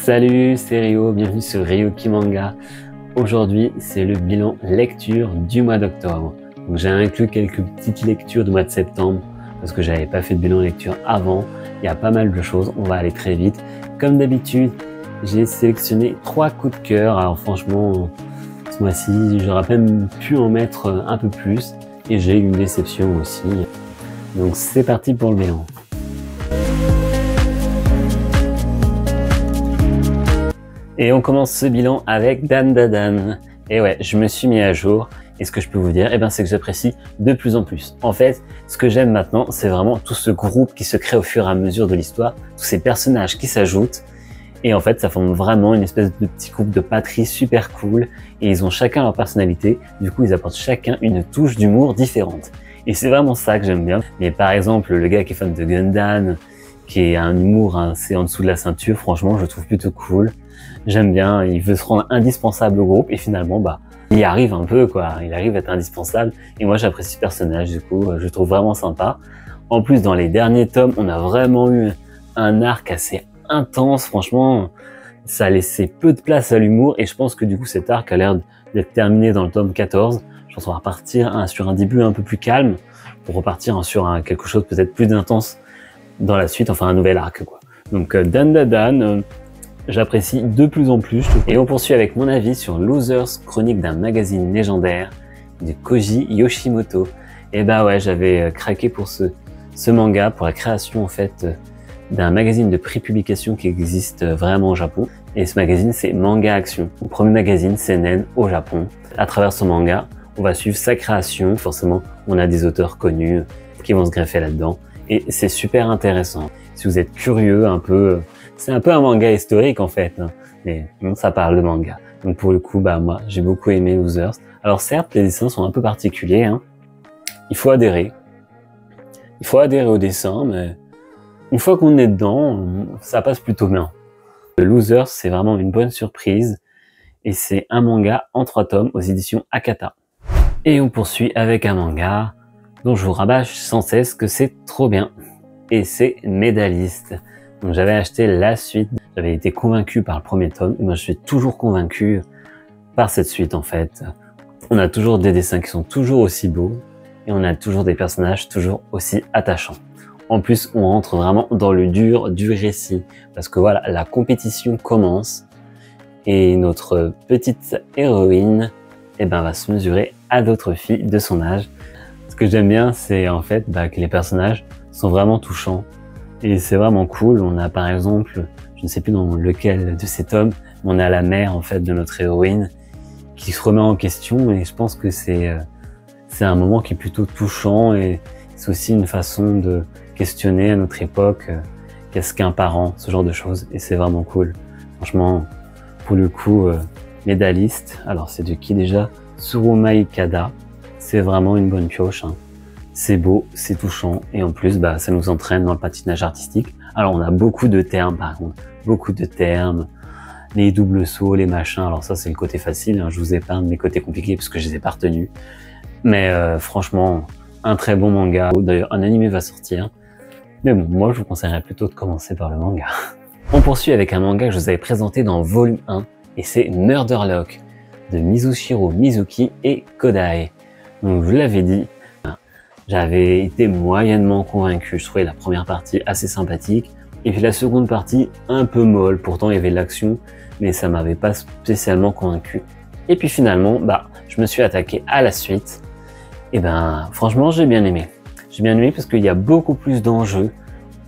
Salut, c'est Ryo, bienvenue sur Ryoki Manga. Aujourd'hui, c'est le bilan lecture du mois d'octobre. Donc j'ai inclus quelques petites lectures du mois de septembre parce que j'avais pas fait de bilan lecture avant. Il y a pas mal de choses, on va aller très vite. Comme d'habitude, j'ai sélectionné 3 coups de cœur. Alors franchement, ce mois-ci, j'aurais même pu en mettre un peu plus et j'ai eu une déception aussi. Donc c'est parti pour le bilan. Et on commence ce bilan avec Dandadan. Et ouais, je me suis mis à jour. Et ce que je peux vous dire, c'est que j'apprécie de plus en plus. En fait, ce que j'aime maintenant, c'est vraiment tout ce groupe qui se crée au fur et à mesure de l'histoire, tous ces personnages qui s'ajoutent. Et en fait, ça forme vraiment une espèce de petit groupe de patrie super cool. Et ils ont chacun leur personnalité. Du coup, ils apportent chacun une touche d'humour différente. Et c'est vraiment ça que j'aime bien. Mais par exemple, le gars qui est fan de Gundam, qui a un humour assez en dessous de la ceinture, franchement, je le trouve plutôt cool. J'aime bien, il veut se rendre indispensable au groupe et finalement, il y arrive un peu, quoi. Il arrive à être indispensable et moi, j'apprécie ce personnage, du coup, je le trouve vraiment sympa. En plus, dans les derniers tomes, on a vraiment eu un arc assez intense, franchement, ça a laissé peu de place à l'humour et je pense que du coup, cet arc a l'air d'être terminé dans le tome 14. Je pense qu'on va repartir sur un début un peu plus calme pour repartir sur quelque chose peut-être plus intense dans la suite, enfin un nouvel arc, quoi. Donc, Dandadan, j'apprécie de plus en plus. Et on poursuit avec mon avis sur Losers, chronique d'un magazine légendaire de Koji Yoshimoto. Et ouais, j'avais craqué pour ce manga, pour la création en fait d'un magazine de prépublication qui existe vraiment au Japon. Et ce magazine, c'est Manga Action, le premier magazine seinen au Japon. À travers ce manga, on va suivre sa création. Forcément, on a des auteurs connus qui vont se greffer là-dedans. Et c'est super intéressant. Si vous êtes curieux un peu, c'est un peu un manga historique en fait, hein, mais bon, ça parle de manga. Donc pour le coup, moi j'ai beaucoup aimé Losers. Alors certes, les dessins sont un peu particuliers, hein. Il faut adhérer au dessin, mais une fois qu'on est dedans, ça passe plutôt bien. Losers, c'est vraiment une bonne surprise et c'est un manga en 3 tomes aux éditions Akata. Et on poursuit avec un manga dont je vous rabâche sans cesse que c'est trop bien. Et c'est Médailliste. Donc j'avais acheté la suite, j'avais été convaincu par le premier tome, et moi je suis toujours convaincu par cette suite en fait. On a toujours des dessins qui sont toujours aussi beaux, et on a toujours des personnages toujours aussi attachants. En plus, on rentre vraiment dans le dur du récit, parce que voilà, la compétition commence, et notre petite héroïne va se mesurer à d'autres filles de son âge. Ce que j'aime bien, c'est en fait que les personnages sont vraiment touchants. Et c'est vraiment cool. On a par exemple, je ne sais plus dans lequel de ces tomes, on a la mère en fait de notre héroïne qui se remet en question et je pense que c'est un moment qui est plutôt touchant et c'est aussi une façon de questionner à notre époque qu'est-ce qu'un parent, ce genre de choses et c'est vraiment cool. Franchement, pour le coup, Médailliste, alors c'est de qui déjà? Tsuruma Ikada, c'est vraiment une bonne pioche, hein. C'est beau, c'est touchant et en plus ça nous entraîne dans le patinage artistique. Alors on a beaucoup de termes par contre, beaucoup de termes, les doubles sauts, les machins, alors ça c'est le côté facile, hein. Je vous épargne mes côtés compliqués parce que je les ai pas retenus. Mais franchement, un très bon manga, d'ailleurs un animé va sortir. Mais bon, moi je vous conseillerais plutôt de commencer par le manga. On poursuit avec un manga que je vous avais présenté dans volume 1 et c'est Murderlock de Mizushiro Mizuki et Kodai. Donc je vous l'avais dit, j'avais été moyennement convaincu. Je trouvais la première partie assez sympathique. Et puis la seconde partie un peu molle. Pourtant, il y avait de l'action, mais ça m'avait pas spécialement convaincu. Et puis finalement, je me suis attaqué à la suite. Et franchement, j'ai bien aimé. J'ai bien aimé parce qu'il y a beaucoup plus d'enjeux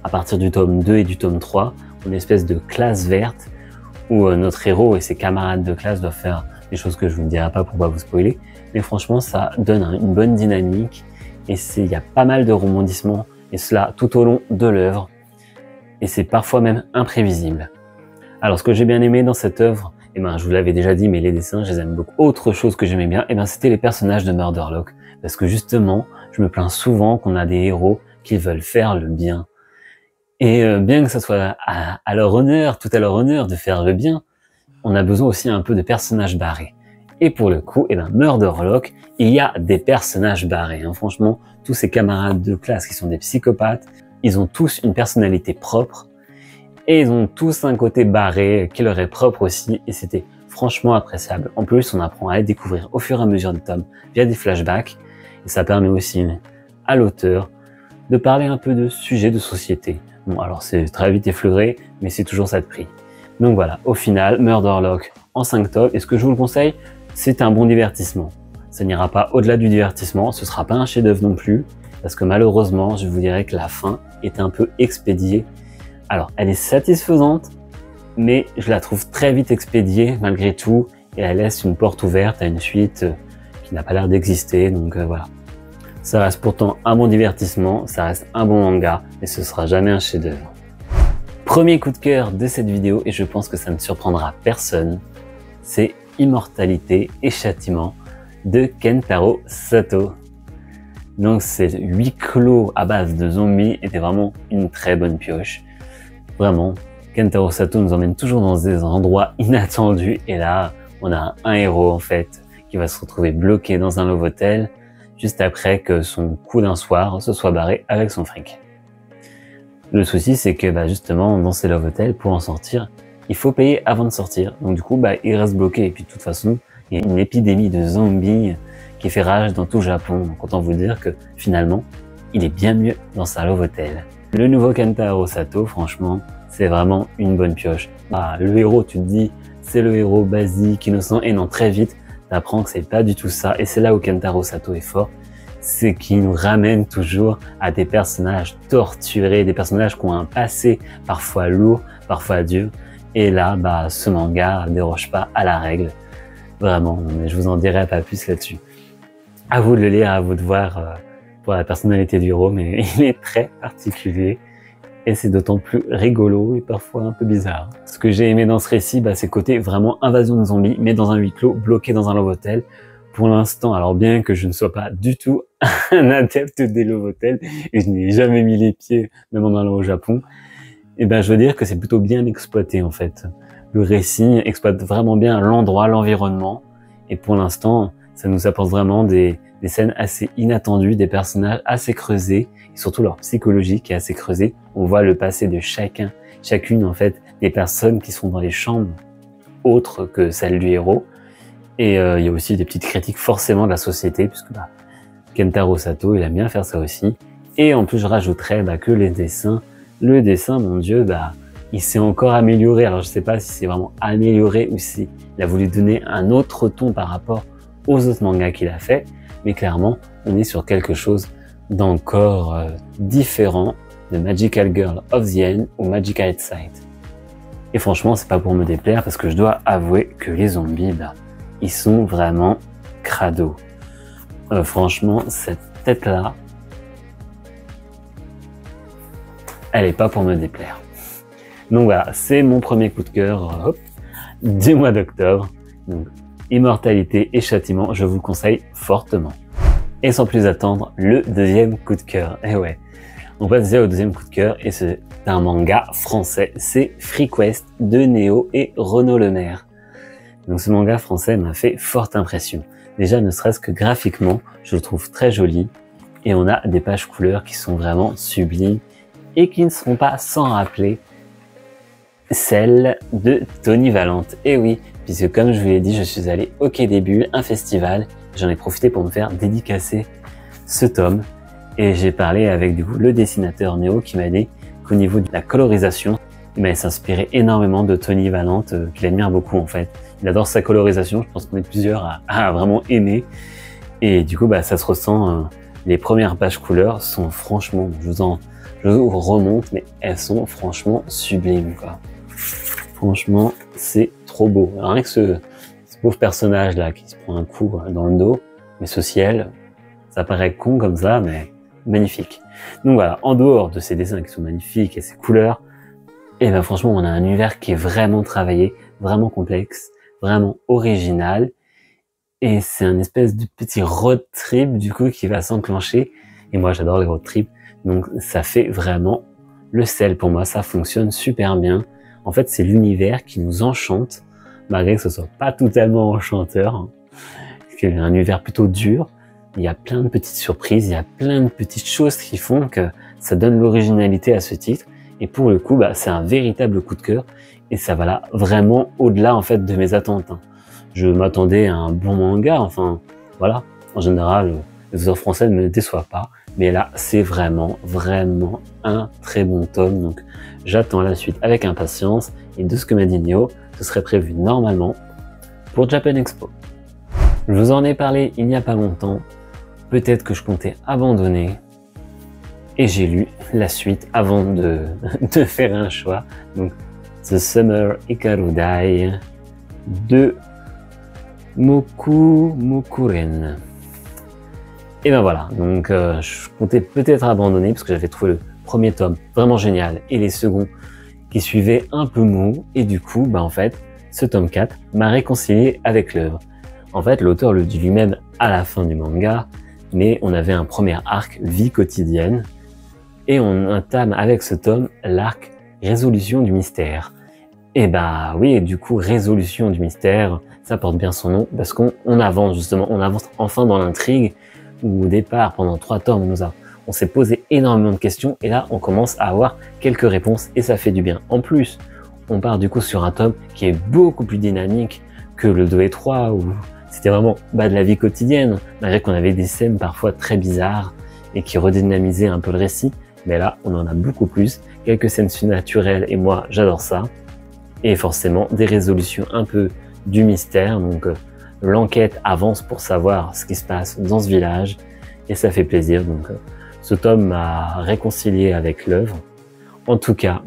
à partir du tome 2 et du tome 3. Une espèce de classe verte où notre héros et ses camarades de classe doivent faire des choses que je vous dirai pas pour pas vous spoiler. Mais franchement, ça donne une bonne dynamique. Et il y a pas mal de rebondissements, et cela tout au long de l'œuvre, et c'est parfois même imprévisible. Alors ce que j'ai bien aimé dans cette œuvre, je vous l'avais déjà dit, mais les dessins, je les aime beaucoup. Autre chose que j'aimais bien, c'était les personnages de Murderlock, parce que justement, je me plains souvent qu'on a des héros qui veulent faire le bien. Et bien que ça soit à leur honneur, tout à leur honneur de faire le bien, on a besoin aussi un peu de personnages barrés. Et pour le coup, Murderlock, il y a des personnages barrés, hein. Franchement, tous ces camarades de classe qui sont des psychopathes, ils ont tous une personnalité propre Et ils ont tous un côté barré qui leur est propre aussi, et c'était franchement appréciable. En plus, on apprend à les découvrir au fur et à mesure des tomes via des flashbacks, et ça permet aussi à l'auteur de parler un peu de sujets de société. Bon, alors c'est très vite effleuré, mais c'est toujours ça de prix. Donc voilà, au final, Murderlock en 5 tomes, et ce que je vous le conseille, c'est un bon divertissement. Ça n'ira pas au-delà du divertissement, ce sera pas un chef-d'œuvre non plus, parce que malheureusement, je vous dirais que la fin est un peu expédiée. Alors, elle est satisfaisante, mais je la trouve très vite expédiée malgré tout, et elle laisse une porte ouverte à une suite qui n'a pas l'air d'exister, donc voilà. Ça reste pourtant un bon divertissement, ça reste un bon manga, mais ce sera jamais un chef-d'œuvre. Premier coup de cœur de cette vidéo, et je pense que ça ne surprendra personne, c'est Immortalité et Châtiment de Kentaro Sato. Donc c'est huis clos à base de zombies était vraiment une très bonne pioche. Vraiment, Kentaro Sato nous emmène toujours dans des endroits inattendus, et là on a un héros en fait qui va se retrouver bloqué dans un love hotel juste après que son coup d'un soir se soit barré avec son fric. Le souci c'est que justement dans ces love hotels, pour en sortir, il faut payer avant de sortir. Donc du coup il reste bloqué, et puis de toute façon il y a une épidémie de zombies qui fait rage dans tout le Japon. Donc autant vous dire que finalement il est bien mieux dans sa love hotel. Le nouveau Kentaro Sato, franchement, c'est vraiment une bonne pioche. Le héros, tu te dis, c'est le héros basique, innocent, et non, très vite, t'apprends que c'est pas du tout ça. Et c'est là où Kentaro Sato est fort, c'est qu'il nous ramène toujours à des personnages torturés, des personnages qui ont un passé parfois lourd, parfois dur. Et là, ce manga ne déroge pas à la règle. Vraiment, mais je vous en dirai pas plus là-dessus. À vous de le lire, à vous de voir pour la personnalité du héros, mais il est très particulier. Et c'est d'autant plus rigolo et parfois un peu bizarre. Ce que j'ai aimé dans ce récit, c'est le côté vraiment invasion de zombies, mais dans un huis clos, bloqué dans un love hotel. Pour l'instant, alors bien que je ne sois pas du tout un adepte des love hotels, et je n'ai jamais mis les pieds, même en allant au Japon, je veux dire que c'est plutôt bien exploité en fait. Le récit exploite vraiment bien l'endroit, l'environnement, et pour l'instant, ça nous apporte vraiment des scènes assez inattendues, des personnages assez creusés, et surtout leur psychologie qui est assez creusée. On voit le passé de chacune en fait, des personnes qui sont dans les chambres autres que celles du héros. Et il y a aussi des petites critiques forcément de la société, puisque Kentaro Sato, il aime bien faire ça aussi. Et en plus, je rajouterais que le dessin, mon Dieu, il s'est encore amélioré. Alors je sais pas si c'est vraiment amélioré ou si il a voulu donner un autre ton par rapport aux autres mangas qu'il a fait, mais clairement, on est sur quelque chose d'encore différent de Magical Girl of the End ou Magical Outside. Et franchement, c'est pas pour me déplaire, parce que je dois avouer que les zombies, ils sont vraiment crado. Franchement, cette tête-là, elle est pas pour me déplaire. Donc voilà, c'est mon premier coup de cœur du mois d'octobre. Donc, Immortalité et Châtiment, je vous le conseille fortement. Et sans plus attendre, le deuxième coup de cœur. Et ouais, on passe déjà au deuxième coup de cœur, et c'est un manga français. C'est FreeQuest de Néo et Renaud Lemaire. Donc ce manga français m'a fait forte impression. Déjà, ne serait-ce que graphiquement, je le trouve très joli, et on a des pages couleurs qui sont vraiment sublimes et qui ne seront pas sans rappeler celles de Tony Valente. Et oui, puisque comme je vous l'ai dit, je suis allé au Quai des Bulles, un festival. J'en ai profité pour me faire dédicacer ce tome, et j'ai parlé avec le dessinateur Néo qui m'a dit qu'au niveau de la colorisation, il m'a s'inspiré énormément de Tony Valente, qu'il admire beaucoup en fait. Il adore sa colorisation, je pense qu'on est plusieurs à vraiment aimer, et du coup ça se ressent. Les premières pages couleurs sont franchement, je vous remonte, mais elles sont franchement sublimes quoi. Franchement, c'est trop beau. Rien que ce pauvre personnage là qui se prend un coup dans le dos, mais ce ciel, ça paraît con comme ça, mais magnifique. Donc voilà, en dehors de ces dessins qui sont magnifiques et ces couleurs, et franchement, on a un univers qui est vraiment travaillé, vraiment complexe, vraiment original, et c'est un espèce de petit road trip du coup qui va s'enclencher. Et moi, j'adore les road trips, donc ça fait vraiment le sel pour moi. Ça fonctionne super bien. En fait, c'est l'univers qui nous enchante, malgré que ce soit pas totalement enchanteur, parce qu'il y a un univers plutôt dur. Il y a plein de petites surprises, il y a plein de petites choses qui font que ça donne l'originalité à ce titre. Et pour le coup, c'est un véritable coup de cœur et ça va là vraiment au-delà en fait de mes attentes. Hein. Je m'attendais à un bon manga, enfin voilà. En général, les auteurs français ne me déçoivent pas, mais là c'est vraiment un très bon tome. Donc j'attends la suite avec impatience et de ce que m'a dit Neo, ce serait prévu normalement pour Japan Expo. Je vous en ai parlé il n'y a pas longtemps. Peut-être que je comptais abandonner. Et j'ai lu la suite avant de faire un choix. Donc, The Summer Ikarudai de Mokuren. Et ben voilà, donc je comptais peut-être abandonner parce que j'avais trouvé le premier tome vraiment génial et les seconds qui suivaient un peu mou. Et du coup, en fait, ce tome 4 m'a réconcilié avec l'œuvre. En fait, l'auteur le dit lui-même à la fin du manga, mais on avait un premier arc vie quotidienne. Et on entame avec ce tome l'arc résolution du mystère. Et oui, du coup, résolution du mystère, ça porte bien son nom, parce qu'on avance justement, on avance enfin dans l'intrigue, où au départ, pendant 3 tomes, on s'est posé énormément de questions, et là, on commence à avoir quelques réponses, et ça fait du bien. En plus, on part du coup sur un tome qui est beaucoup plus dynamique que le 2 et 3, où c'était vraiment de la vie quotidienne, malgré qu'on avait des scènes parfois très bizarres, et qui redynamisaient un peu le récit. Mais là, on en a beaucoup plus, quelques scènes surnaturelles, et moi, j'adore ça. Et forcément, des résolutions un peu du mystère, donc l'enquête avance pour savoir ce qui se passe dans ce village, et ça fait plaisir. Donc, ce tome m'a réconcilié avec l'œuvre. En tout cas,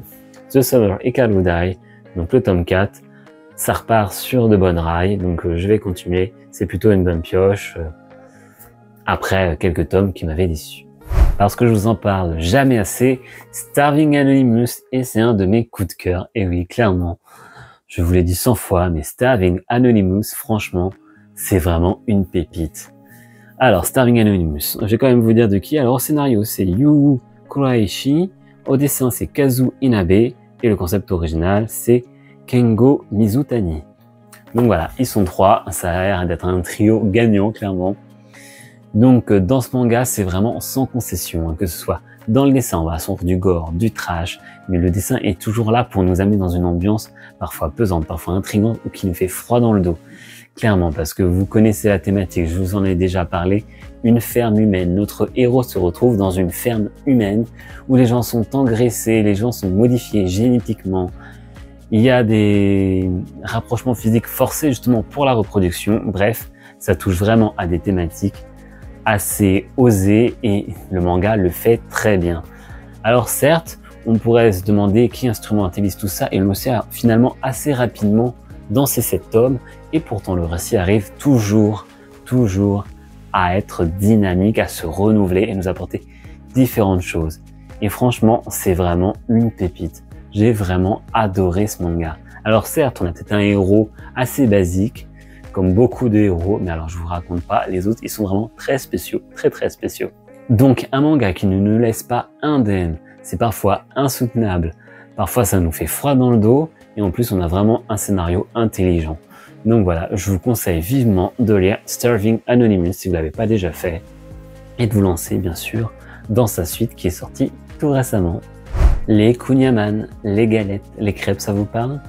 The Summer Ikarudai, donc le tome 4, ça repart sur de bonnes rails, donc je vais continuer. C'est plutôt une bonne pioche, après quelques tomes qui m'avaient déçu. Parce que je vous en parle jamais assez, Starving Anonymous, et c'est un de mes coups de cœur. Et oui, clairement, je vous l'ai dit 100 fois, mais Starving Anonymous, franchement, c'est vraiment une pépite. Alors, Starving Anonymous, je vais quand même vous dire de qui. Alors, au scénario, c'est Yu Kuraishi, au dessin, c'est Kazu Inabe, et le concept original, c'est Kengo Mizutani. Donc voilà, ils sont 3, ça a l'air d'être un trio gagnant, clairement. Donc dans ce manga, c'est vraiment sans concession, que ce soit dans le dessin, on va sur du gore, du trash, mais le dessin est toujours là pour nous amener dans une ambiance parfois pesante, parfois intrigante ou qui nous fait froid dans le dos. Clairement, parce que vous connaissez la thématique, je vous en ai déjà parlé, une ferme humaine. Notre héros se retrouve dans une ferme humaine où les gens sont engraissés, les gens sont modifiés génétiquement. Il y a des rapprochements physiques forcés justement pour la reproduction. Bref, ça touche vraiment à des thématiques assez osé et le manga le fait très bien. Alors certes, on pourrait se demander qui instrumentalise tout ça et le sait finalement assez rapidement dans ces 7 tomes et pourtant le récit arrive toujours à être dynamique, à se renouveler et nous apporter différentes choses. Et franchement, c'est vraiment une pépite. J'ai vraiment adoré ce manga. Alors certes, on a peut-être un héros assez basique, comme beaucoup de héros, mais alors je vous raconte pas, les autres ils sont vraiment très spéciaux, très spéciaux. Donc un manga qui ne nous laisse pas indemne, c'est parfois insoutenable, parfois ça nous fait froid dans le dos, et en plus on a vraiment un scénario intelligent. Donc voilà, je vous conseille vivement de lire Starving Anonymous si vous l'avez pas déjà fait, et de vous lancer bien sûr dans sa suite qui est sortie tout récemment. Les kunyaman, les galettes, les crêpes, ça vous parle?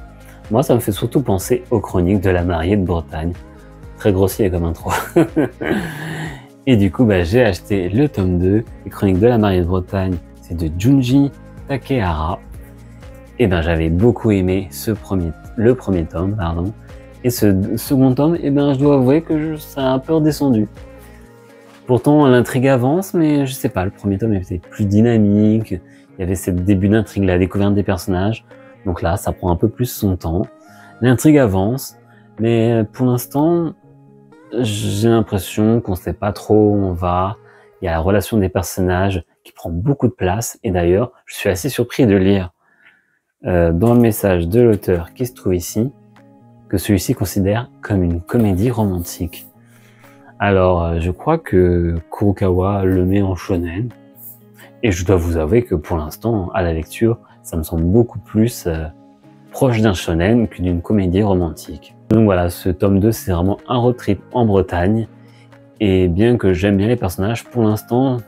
Moi, ça me fait surtout penser aux chroniques de la mariée de Bretagne. Très grossier comme intro. Et du coup, j'ai acheté le tome 2, les chroniques de la mariée de Bretagne. C'est de Junji Takehara. Et j'avais beaucoup aimé le premier tome, pardon. Et ce second tome, je dois avouer que ça a un peu redescendu. Pourtant, l'intrigue avance, mais je sais pas, le premier tome est peut-être plus dynamique. Il y avait ce début d'intrigue, la découverte des personnages. Donc là, ça prend un peu plus son temps. L'intrigue avance, mais pour l'instant, j'ai l'impression qu'on ne sait pas trop où on va. Il y a la relation des personnages qui prend beaucoup de place. Et d'ailleurs, je suis assez surpris de lire dans le message de l'auteur qui se trouve ici, que celui-ci considère comme une comédie romantique. Alors, je crois que Kurokawa le met en shonen. Et je dois vous avouer que pour l'instant, à la lecture, ça me semble beaucoup plus proche d'un shonen que d'une comédie romantique. Donc voilà, ce tome 2, c'est vraiment un road trip en Bretagne. Et bien que j'aime bien les personnages, pour l'instant,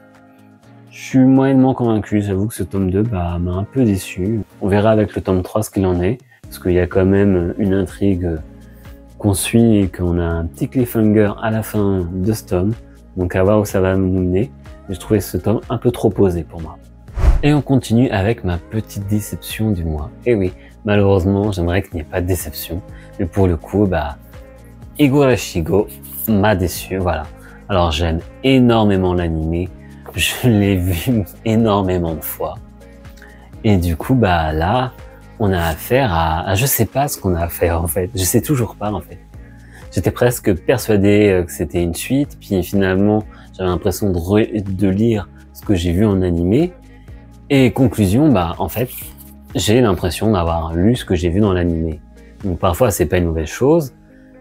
Je suis moyennement convaincu, j'avoue que ce tome 2 m'a un peu déçu. On verra avec le tome 3 ce qu'il en est, parce qu'il y a quand même une intrigue qu'on suit et qu'on a un petit cliffhanger à la fin de ce tome. Donc à voir où ça va nous mener. Mais je trouvais ce tome un peu trop posé pour moi. Et on continue avec ma petite déception du mois. Et oui, malheureusement, j'aimerais qu'il n'y ait pas de déception. Mais pour le coup, Higurashi-go m'a déçu, voilà. Alors j'aime énormément l'anime. Je l'ai vu énormément de fois. Et du coup, là, on a affaire à je sais pas ce qu'on a à faire en fait. Je sais toujours pas en fait. J'étais presque persuadé que c'était une suite, puis finalement, j'avais l'impression de lire ce que j'ai vu en animé. Et conclusion, en fait, j'ai l'impression d'avoir lu ce que j'ai vu dans l'animé. Donc parfois, c'est pas une mauvaise chose.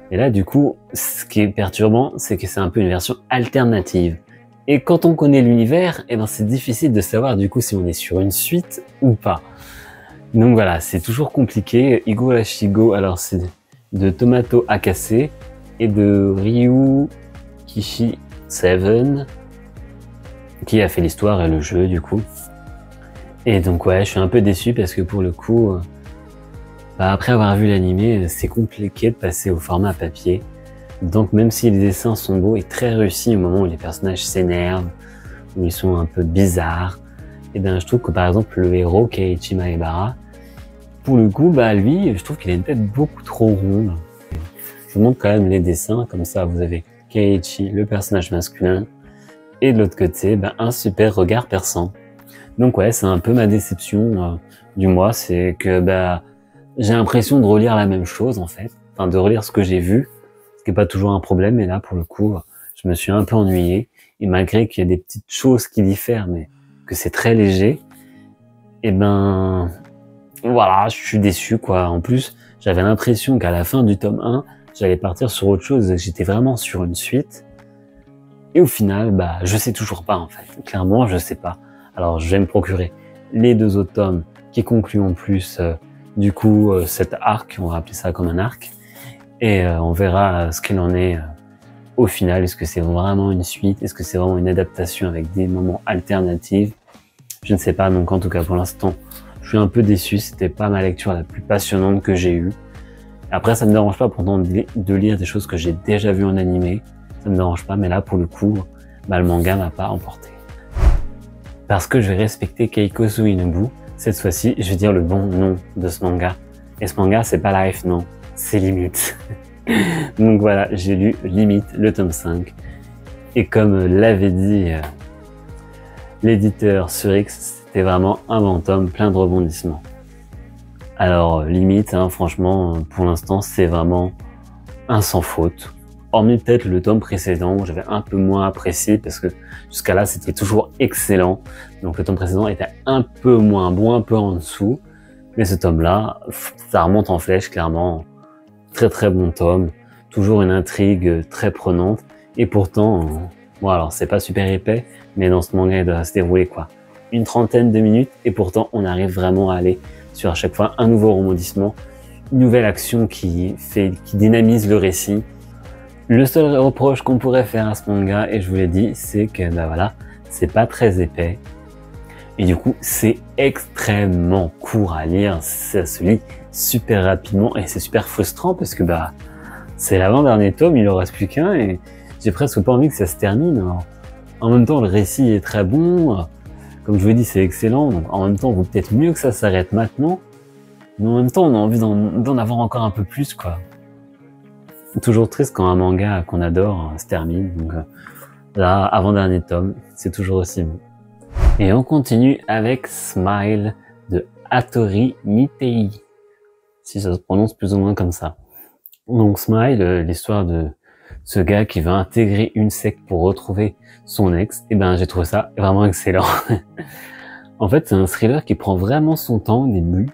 Et là, du coup, ce qui est perturbant, c'est que c'est un peu une version alternative. Et quand on connaît l'univers, c'est difficile de savoir du coup si on est sur une suite ou pas. Donc voilà, c'est toujours compliqué. Higurashi-go, alors c'est de Tomato Akase et de Ryu Kishi 7 qui a fait l'histoire et le jeu du coup. Et donc ouais, je suis un peu déçu parce que pour le coup, après avoir vu l'animé, c'est compliqué de passer au format papier. Donc même si les dessins sont beaux et très réussis au moment où les personnages s'énervent, où ils sont un peu bizarres, je trouve que par exemple le héros Keiichi Maebara, pour le coup, lui, je trouve qu'il a une tête beaucoup trop ronde. Je vous montre quand même les dessins, comme ça vous avez Keiichi, le personnage masculin, et de l'autre côté, un super regard perçant. Donc ouais, c'est un peu ma déception du mois, c'est que j'ai l'impression de relire la même chose en fait, enfin de relire ce que j'ai vu, ce qui est pas toujours un problème, mais là pour le coup, je me suis un peu ennuyé, et malgré qu'il y a des petites choses qui diffèrent, mais que c'est très léger, voilà, je suis déçu quoi. En plus, j'avais l'impression qu'à la fin du tome 1, j'allais partir sur autre chose, j'étais vraiment sur une suite, et au final, je sais toujours pas en fait, clairement je sais pas. Alors je vais me procurer les 2 autres tomes qui concluent en plus du coup cet arc, on va appeler ça comme un arc, et on verra ce qu'il en est au final. Est-ce que c'est vraiment une suite? Est-ce que c'est vraiment une adaptation avec des moments alternatifs? Je ne sais pas, donc en tout cas pour l'instant, je suis un peu déçu, c'était pas ma lecture la plus passionnante que j'ai eue. Après ça me dérange pas pourtant de lire des choses que j'ai déjà vues en animé, ça me dérange pas, mais là pour le coup, le manga m'a pas emporté. Parce que je vais respecter Keikosu Inobu, cette fois-ci, je vais dire le bon nom de ce manga. Et ce manga, c'est pas Life, non, c'est Limite. Donc voilà, j'ai lu Limite, le tome 5. Et comme l'avait dit l'éditeur sur X, c'était vraiment un bon tome, plein de rebondissements. Alors Limite, franchement, pour l'instant, c'est vraiment un sans faute. Hormis peut-être le tome précédent où j'avais un peu moins apprécié parce que jusqu'à là c'était toujours excellent. Donc le tome précédent était un peu moins bon, un peu en dessous. Mais ce tome-là, ça remonte en flèche clairement. Très très bon tome. Toujours une intrigue très prenante. Et pourtant, bon alors c'est pas super épais, mais dans ce manga il doit se dérouler quoi, une trentaine de minutes. Et pourtant on arrive vraiment à aller sur à chaque fois un nouveau rebondissement, une nouvelle action qui dynamise le récit. Le seul reproche qu'on pourrait faire à ce manga, et je vous l'ai dit, c'est que voilà, c'est pas très épais. Et du coup, c'est extrêmement court à lire, ça se lit super rapidement et c'est super frustrant parce que c'est l'avant-dernier tome, il en reste plus qu'un et j'ai presque pas envie que ça se termine. Alors, en même temps, le récit est très bon, comme je vous l'ai dit, c'est excellent, donc en même temps, il vaut peut-être mieux que ça s'arrête maintenant, mais en même temps, on a envie d'en avoir encore un peu plus, quoi. Toujours triste quand un manga qu'on adore se termine. Donc là, avant-dernier tome, c'est toujours aussi bon. Et on continue avec Smile de Hattori Mitei, si ça se prononce plus ou moins comme ça. Donc Smile, l'histoire de ce gars qui va intégrer une secte pour retrouver son ex, j'ai trouvé ça vraiment excellent. En fait, c'est un thriller qui prend vraiment son temps au début,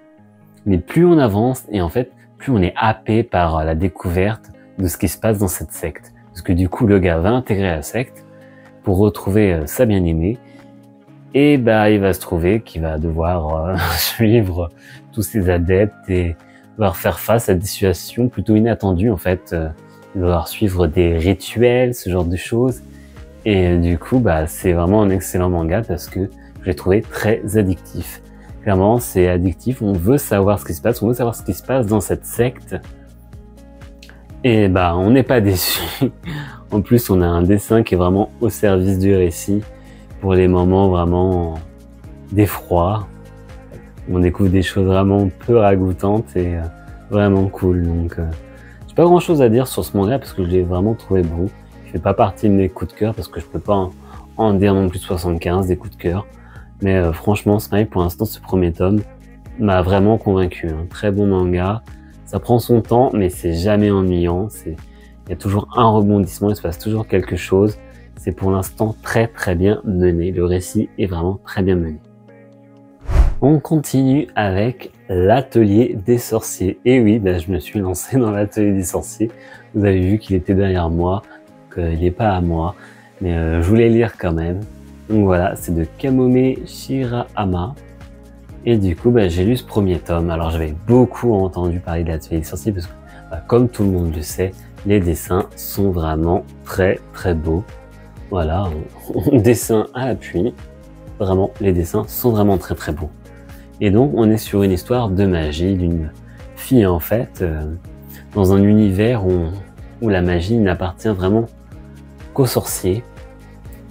mais plus on avance et en fait, plus on est happé par la découverte de ce qui se passe dans cette secte. Parce que du coup, le gars va intégrer la secte pour retrouver sa bien-aimée. Et il va se trouver qu'il va devoir suivre tous ses adeptes et devoir faire face à des situations plutôt inattendues en fait. Il va devoir suivre des rituels, ce genre de choses. Et du coup, bah, c'est vraiment un excellent manga parce que je l'ai trouvé très addictif. Clairement, c'est addictif, on veut savoir ce qui se passe, on veut savoir ce qui se passe dans cette secte. Et bah, on n'est pas déçu. En plus, on a un dessin qui est vraiment au service du récit pour les moments vraiment d'effroi. On découvre des choses vraiment peu ragoûtantes et vraiment cool. Donc, j'ai pas grand chose à dire sur ce manga parce que je l'ai vraiment trouvé beau. Il fait pas partie de mes coups de cœur parce que je peux pas en dire non plus de 75 des coups de cœur. Mais franchement, Smile, pour l'instant, ce premier tome m'a vraiment convaincu. Un très bon manga. Ça prend son temps, mais c'est jamais ennuyant. Il y a toujours un rebondissement, il se passe toujours quelque chose. C'est pour l'instant très très bien mené. Le récit est vraiment très bien mené. On continue avec l'atelier des sorciers. Et oui, bah, je me suis lancé dans l'atelier des sorciers. Vous avez vu qu'il était derrière moi, qu'il n'est pas à moi. Mais je voulais lire quand même. Donc voilà, c'est de Kamome Shirahama. Et du coup, bah, j'ai lu ce premier tome. Alors j'avais beaucoup entendu parler de l'atelier des sorciers parce que, bah, comme tout le monde le sait, les dessins sont vraiment très très beaux. Voilà, dessin à l'appui. Vraiment, les dessins sont vraiment très très beaux. Et donc, on est sur une histoire de magie, d'une fille en fait, dans un univers où la magie n'appartient vraiment qu'aux sorciers.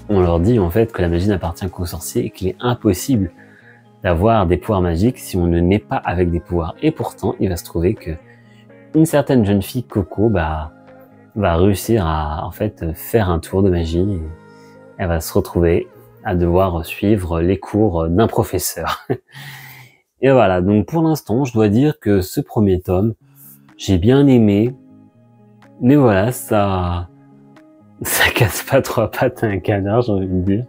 On leur dit en fait que la magie n'appartient qu'aux sorciers et qu'il est impossible d'avoir des pouvoirs magiques si on ne naît pas avec des pouvoirs. Et pourtant, il va se trouver que une certaine jeune fille, Coco, bah, va réussir à en fait faire un tour de magie. Et elle va se retrouver à devoir suivre les cours d'un professeur. Et voilà, donc pour l'instant, je dois dire que ce premier tome, j'ai bien aimé, mais voilà, ça casse pas trois pattes à un canard, j'ai envie de dire.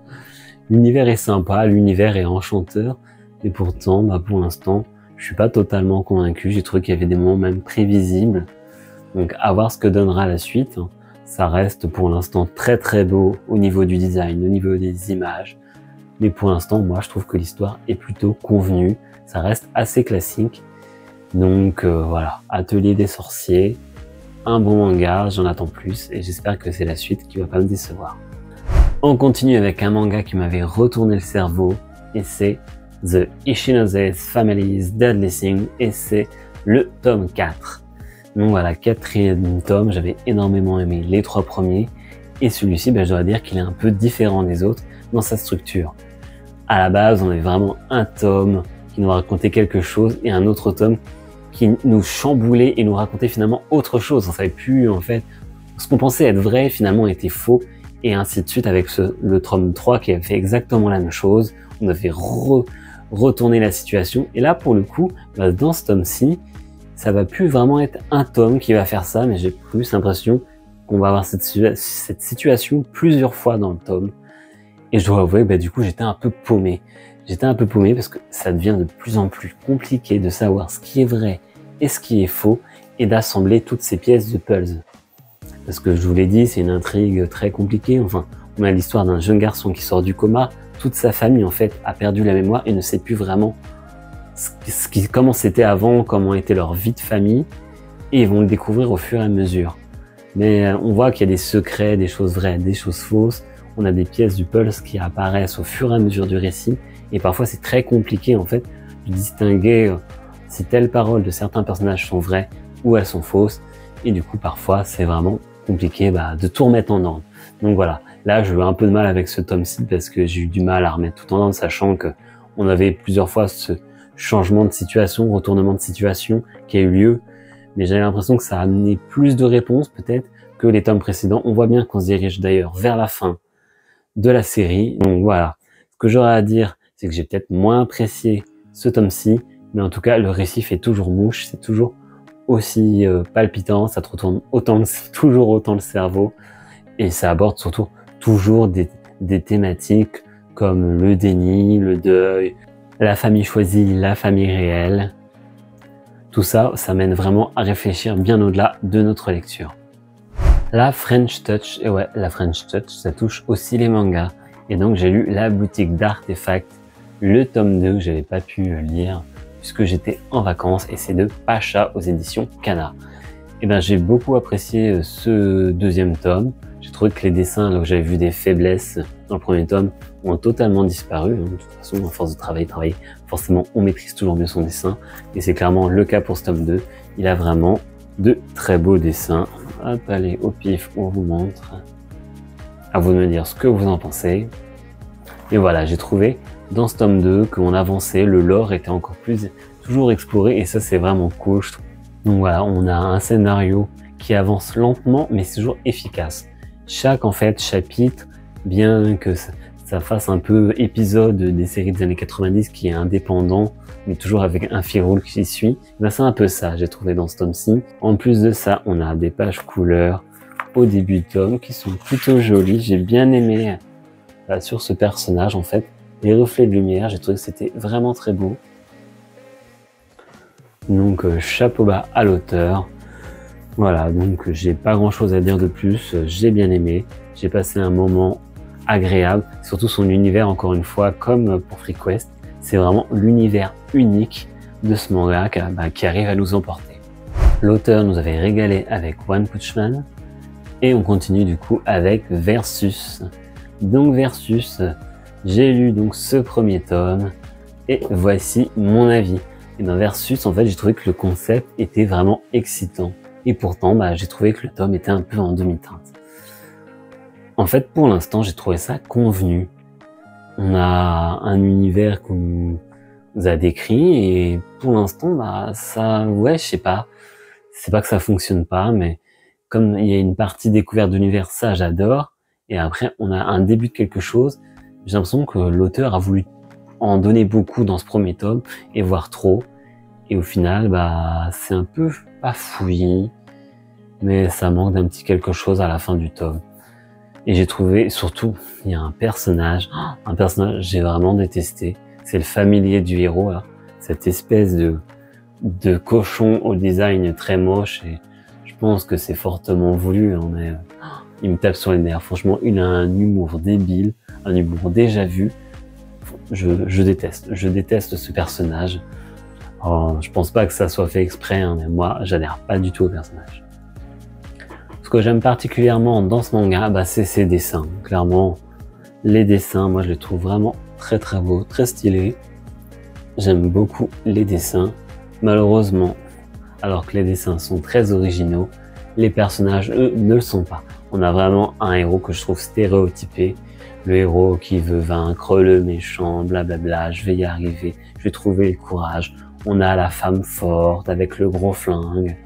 L'univers est sympa, l'univers est enchanteur, et pourtant, bah, pour l'instant, je suis pas totalement convaincu. J'ai trouvé qu'il y avait des moments même prévisibles. Donc, à voir ce que donnera la suite. Ça reste pour l'instant très très beau au niveau du design, au niveau des images. Mais pour l'instant, moi, je trouve que l'histoire est plutôt convenue. Ça reste assez classique. Donc voilà, Atelier des sorciers, un bon manga, j'en attends plus et j'espère que c'est la suite qui va pas me décevoir. On continue avec un manga qui m'avait retourné le cerveau et c'est The Ishinose's Family's Deadly Thing et c'est le tome 4. Donc voilà, quatrième tome, j'avais énormément aimé les trois premiers et celui-ci, ben, je dois dire qu'il est un peu différent des autres dans sa structure. À la base, on avait vraiment un tome qui nous racontait quelque chose et un autre tome qui nous chamboulait et nous racontait finalement autre chose. On savait plus, en fait, ce qu'on pensait être vrai finalement était faux et ainsi de suite avec le tome 3 qui avait fait exactement la même chose. On avait retourné la situation et là, pour le coup, bah, dans ce tome-ci, ça va plus vraiment être un tome qui va faire ça, mais j'ai plus l'impression qu'on va avoir cette situation plusieurs fois dans le tome. Et je dois avouer, bah, du coup, j'étais un peu paumé. J'étais un peu paumé parce que ça devient de plus en plus compliqué de savoir ce qui est vrai et ce qui est faux et d'assembler toutes ces pièces de puzzle. Parce que je vous l'ai dit, c'est une intrigue très compliquée. Enfin, on a l'histoire d'un jeune garçon qui sort du coma. Toute sa famille, en fait, a perdu la mémoire et ne sait plus vraiment comment c'était avant, comment était leur vie de famille. Et ils vont le découvrir au fur et à mesure. Mais on voit qu'il y a des secrets, des choses vraies, des choses fausses. On a des pièces du puzzle qui apparaissent au fur et à mesure du récit. Et parfois, c'est très compliqué, en fait, de distinguer si telles paroles de certains personnages sont vraies ou elles sont fausses. Et du coup, parfois, c'est vraiment compliqué de tout remettre en ordre. Donc voilà, là, je veux un peu de mal avec ce tome-ci parce que j'ai eu du mal à remettre tout en ordre, sachant que on avait plusieurs fois ce changement de situation, retournement de situation qui a eu lieu. Mais j'avais l'impression que ça a amené plus de réponses, peut-être, que les tomes précédents. On voit bien qu'on se dirige d'ailleurs vers la fin de la série. Donc voilà, ce que j'aurais à dire, c'est que j'ai peut-être moins apprécié ce tome-ci, mais en tout cas, le récit fait toujours mouche, c'est toujours aussi palpitant, ça te retourne toujours autant le cerveau, et ça aborde surtout toujours des thématiques comme le déni, le deuil, la famille choisie, la famille réelle. Tout ça, ça mène vraiment à réfléchir bien au-delà de notre lecture. La French Touch, et ouais, la French Touch, ça touche aussi les mangas. Et donc j'ai lu La boutique d'artefacts, le tome 2 que j'avais pas pu lire puisque j'étais en vacances et c'est de Pacha aux éditions Kana. Et ben j'ai beaucoup apprécié ce deuxième tome. J'ai trouvé que les dessins, là où j'avais vu des faiblesses dans le premier tome, ont totalement disparu. De toute façon, à force de travailler, forcément, on maîtrise toujours mieux son dessin. Et c'est clairement le cas pour ce tome 2. Il a vraiment de très beaux dessins. Hop, allez, au pif, on vous montre. À vous de me dire ce que vous en pensez. Et voilà, j'ai trouvé dans ce tome 2 qu'on avançait, le lore était encore plus toujours exploré et ça c'est vraiment cool, je trouve. Donc voilà, on a un scénario qui avance lentement mais c'est toujours efficace. Chaque en fait chapitre, bien que ça fasse un peu épisode des séries des années 90 qui est indépendant, mais toujours avec un fil rouge qui suit, ben c'est un peu ça j'ai trouvé dans ce tome-ci. En plus de ça, on a des pages couleurs au début du tome qui sont plutôt jolies, j'ai bien aimé sur ce personnage en fait. Les reflets de lumière, j'ai trouvé que c'était vraiment très beau. Donc chapeau bas à l'auteur. Voilà, donc j'ai pas grand chose à dire de plus, j'ai bien aimé, j'ai passé un moment agréable, surtout son univers encore une fois, comme pour FreeQuest, c'est vraiment l'univers unique de ce manga qui arrive à nous emporter. L'auteur nous avait régalé avec One Punch Man, et on continue du coup avec Versus. Donc Versus, j'ai lu donc ce premier tome et voici mon avis. Et dans Versus, en fait, j'ai trouvé que le concept était vraiment excitant. Et pourtant, j'ai trouvé que le tome était un peu en demi-teinte. En fait, pour l'instant, j'ai trouvé ça convenu. On a un univers qu'on nous a décrit et pour l'instant, ça, ouais, je sais pas. C'est pas que ça fonctionne pas, mais comme il y a une partie découverte d'univers, ça j'adore. Et après, on a un début de quelque chose. J'ai l'impression que l'auteur a voulu en donner beaucoup dans ce premier tome et voire trop. Et au final, c'est un peu pas fouillis, mais ça manque d'un petit quelque chose à la fin du tome. Et j'ai trouvé, surtout, il y a un personnage j'ai vraiment détesté. C'est le familier du héros, là. Cette espèce de cochon au design très moche. Et je pense que c'est fortement voulu, hein, mais il me tape sur les nerfs. Franchement, il a un humour débile, un humour déjà vu. Je déteste ce personnage. Alors, je pense pas que ça soit fait exprès, hein, mais moi, j'adhère pas du tout au personnage. Ce que j'aime particulièrement dans ce manga, c'est ses dessins. Clairement, les dessins, moi, je les trouve vraiment très très beaux, très stylés. J'aime beaucoup les dessins. Malheureusement, alors que les dessins sont très originaux, les personnages, eux, ne le sont pas. On a vraiment un héros que je trouve stéréotypé. Le héros qui veut vaincre le méchant, blablabla, je vais y arriver, je vais trouver le courage. On a la femme forte avec le gros flingue.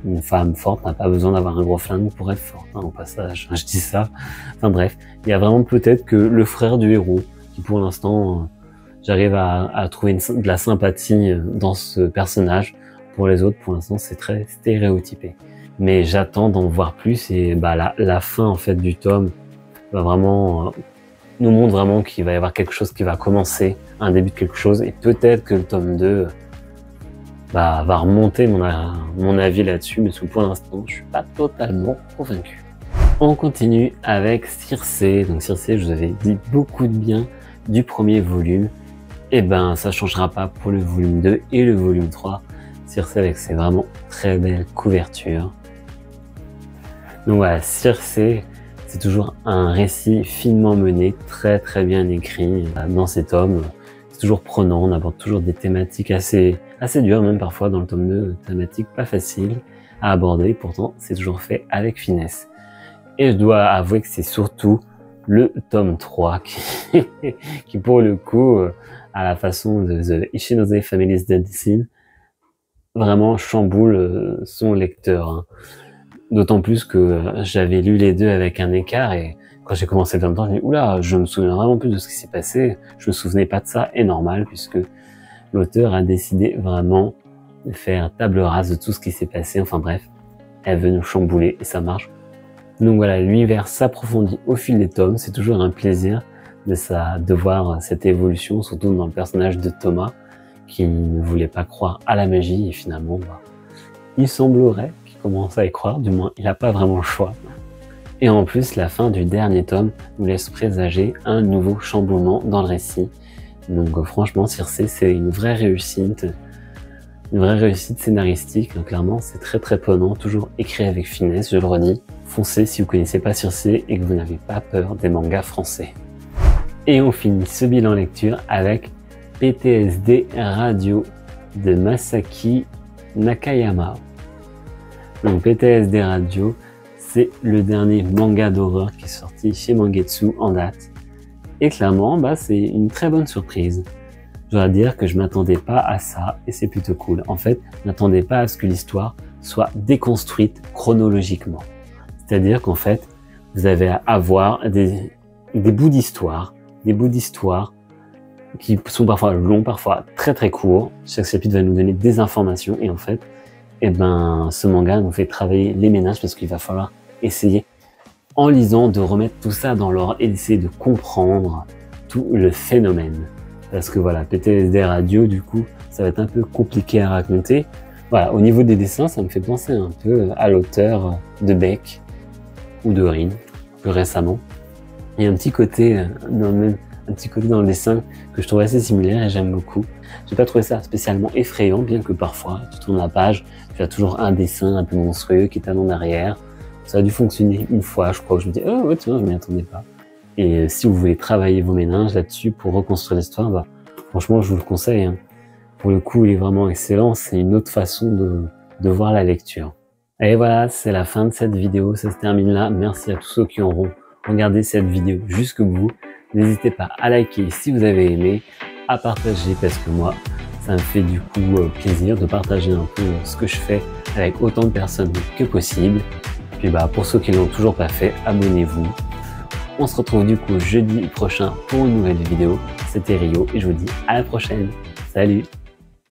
Une femme forte n'a pas besoin d'avoir un gros flingue pour être forte, hein, au passage, je dis ça. Enfin bref, il y a vraiment peut-être que le frère du héros, qui pour l'instant, j'arrive à trouver de la sympathie dans ce personnage. Pour les autres, pour l'instant, c'est très stéréotypé. Mais j'attends d'en voir plus et la fin en fait du tome va vraiment nous montre vraiment qu'il va y avoir quelque chose qui va commencer, un début de quelque chose, et peut-être que le tome 2 va remonter mon avis là-dessus, mais pour l'instant, je suis pas totalement convaincu. On continue avec Circé. Donc Circé, je vous avais dit beaucoup de bien du premier volume. Et ça changera pas pour le volume 2 et le volume 3. Circé avec ses vraiment très belles couvertures. Donc voilà, Circé, c'est toujours un récit finement mené, très très bien écrit dans ces tomes. C'est toujours prenant, on aborde toujours des thématiques assez dures, même parfois dans le tome 2, thématiques pas faciles à aborder, pourtant c'est toujours fait avec finesse. Et je dois avouer que c'est surtout le tome 3 qui pour le coup, à la façon de The Ichinose Family's Dead, vraiment chamboule son lecteur. Hein. D'autant plus que j'avais lu les deux avec un écart et quand j'ai commencé le tome 3, je me dis oula, je me souviens vraiment plus de ce qui s'est passé. Je me souvenais pas de ça, et normal puisque l'auteur a décidé vraiment de faire table rase de tout ce qui s'est passé. Enfin bref, elle veut nous chambouler et ça marche. Donc voilà, l'univers s'approfondit au fil des tomes. C'est toujours un plaisir de voir cette évolution, surtout dans le personnage de Thomas qui ne voulait pas croire à la magie et finalement, il semblerait qu'il commence à y croire. Du moins, il n'a pas vraiment le choix. Et en plus, la fin du dernier tome nous laisse présager un nouveau chamboulement dans le récit. Donc franchement, Circé, c'est une vraie réussite scénaristique. Donc, clairement, c'est très très prenant, toujours écrit avec finesse, je le redis. foncez si vous connaissez pas Circe et que vous n'avez pas peur des mangas français. Et on finit ce bilan lecture avec PTSD Radio de Masaki Nakayama. Donc PTSD Radio, c'est le dernier manga d'horreur qui est sorti chez Mangetsu en date. Et clairement, c'est une très bonne surprise. Je dois dire que je m'attendais pas à ça et c'est plutôt cool. En fait, je m'attendais pas à ce que l'histoire soit déconstruite chronologiquement. C'est-à-dire qu'en fait, vous avez à avoir des bouts d'histoire, qui sont parfois longs, parfois très très courts. Chaque chapitre va nous donner des informations et en fait, ce manga nous fait travailler les ménages parce qu'il va falloir essayer, en lisant, de remettre tout ça dans l'ordre et d'essayer de comprendre tout le phénomène. Parce que voilà, PTSD Radio, du coup, ça va être un peu compliqué à raconter. Voilà, au niveau des dessins, ça me fait penser un peu à l'auteur de Beck ou de Rin, plus récemment. Il y a un petit côté dans le dessin que je trouve assez similaire et j'aime beaucoup. J'ai pas trouvé ça spécialement effrayant, bien que parfois, tu tournes la page, tu as toujours un dessin un peu monstrueux qui t'amène en arrière. Ça a dû fonctionner une fois, je crois, que je me dis, oh ouais, tiens, je m'y attendais pas. Et si vous voulez travailler vos méninges là-dessus pour reconstruire l'histoire, franchement, je vous le conseille, hein. Pour le coup, il est vraiment excellent. C'est une autre façon de voir la lecture. Et voilà, c'est la fin de cette vidéo. Ça se termine là. Merci à tous ceux qui auront regardé cette vidéo jusqu'au bout. N'hésitez pas à liker si vous avez aimé, à partager parce que moi, ça me fait du coup plaisir de partager un peu ce que je fais avec autant de personnes que possible. Puis pour ceux qui l'ont toujours pas fait, abonnez-vous. On se retrouve du coup jeudi prochain pour une nouvelle vidéo. C'était Rio et je vous dis à la prochaine. Salut!